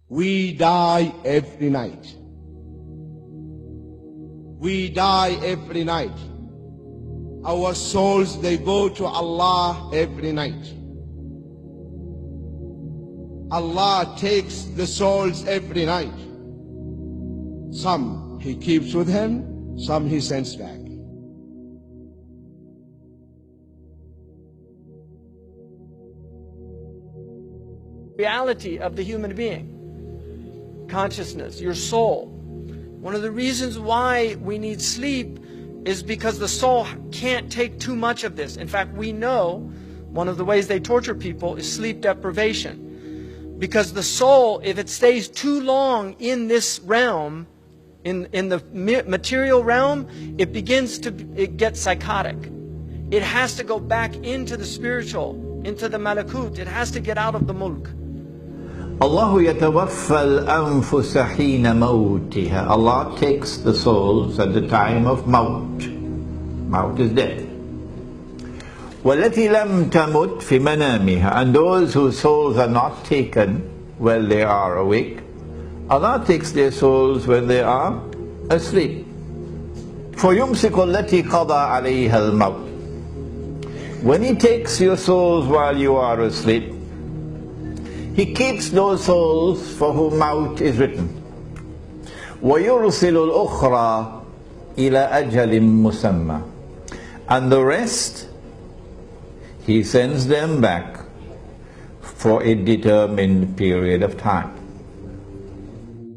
We die every night. We die every night. Our souls, they go to Allah every night. Allah takes the souls every night. Some He keeps with Him, some He sends back. Reality of the human being, consciousness, your soul. One of the reasons why we need sleep is because the soul can't take too much of this. In fact, we know one of the ways they torture people is sleep deprivation. Because the soul, if it stays too long in this realm, in the material realm, it gets psychotic. It has to go back into the spiritual, into the malakut. It has to get out of the mulk. Allah yatawaffa al-anfusa hina mawtiha. Allah takes the souls at the time of maut. Maut is death. وَالَّتِي لَمْ تَمُتْ فِي مَنَامِهَا. And those whose souls are not taken while they are awake, Allah takes their souls when they are asleep. فَيُمْسِكُ الَّتِي قَضَى عَلَيْهَا الْمَوْتِ. When He takes your souls while you are asleep, He keeps those souls for whom maut is written. وَيُرْسِلُ الْأُخْرَى إِلَى أَجَلٍ مُسَمَّى. And the rest, He sends them back for a determined period of time.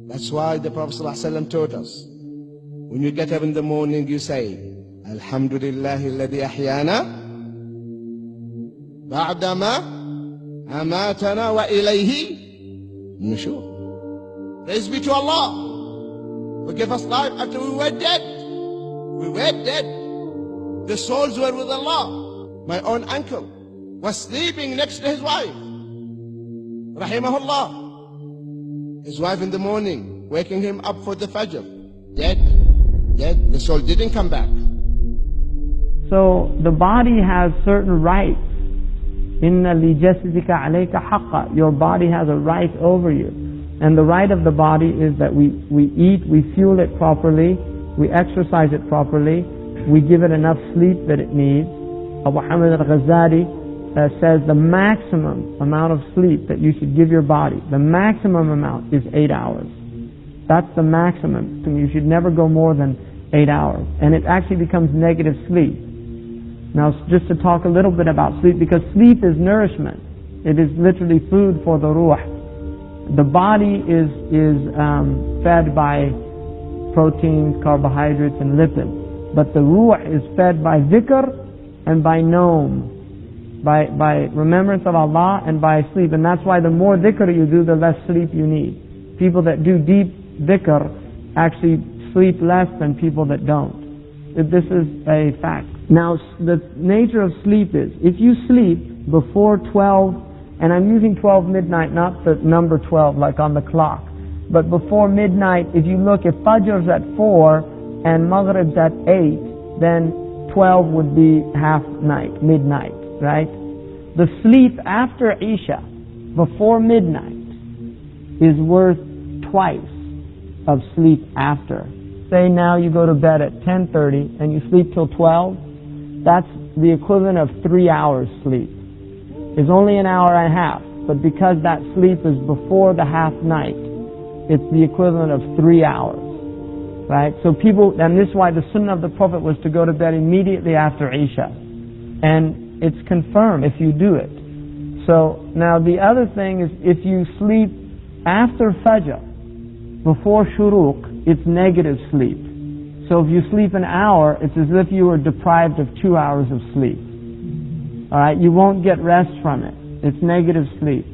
That's why the Prophet ﷺ taught us, when you get up in the morning, you say, Alhamdulillahi alladhi ahyana ba'dama amatana wa ilayhi nushur. Praise be to Allah who gave us life after we were dead. We were dead. The souls were with Allah. My own uncle was sleeping next to his wife, rahimahullah. His wife in the morning, waking him up for the Fajr. Dead. Dead. The soul didn't come back. So the body has certain rights. Inna li jasadika alayka haqqa. Your body has a right over you. And the right of the body is that we eat, we fuel it properly, we exercise it properly, we give it enough sleep that it needs. Abu Hamid al-Ghazali says the maximum amount of sleep that you should give your body, the maximum amount is 8 hours. That's the maximum. You should never go more than 8 hours. And it actually becomes negative sleep. Now, just to talk a little bit about sleep, because sleep is nourishment. It is literally food for the ruh. The body is fed by proteins, carbohydrates, and lipids. But the ruh is fed by dhikr and by naum, by remembrance of Allah and by sleep. And that's why the more dhikr you do, the less sleep you need. People that do deep dhikr actually sleep less than people that don't. This is a fact. Now, the nature of sleep is, if you sleep before 12, and I'm using 12 midnight, not the number 12 like on the clock, but before midnight, if you look, if Fajr's at 4 and Maghrib's at 8, then 12 would be half night, midnight, right? The sleep after Isha, before midnight, is worth twice of sleep after. Say now you go to bed at 10:30 and you sleep till 12, that's the equivalent of 3 hours sleep. It's only an hour and a half, but because that sleep is before the half night, it's the equivalent of 3 hours. Right? So people, and this is why the sunnah of the Prophet was to go to bed immediately after Isha. And it's confirmed if you do it. So now the other thing is, if you sleep after Fajr, before Shuruq, it's negative sleep. So if you sleep an hour, it's as if you were deprived of 2 hours of sleep. Alright, you won't get rest from it. It's negative sleep.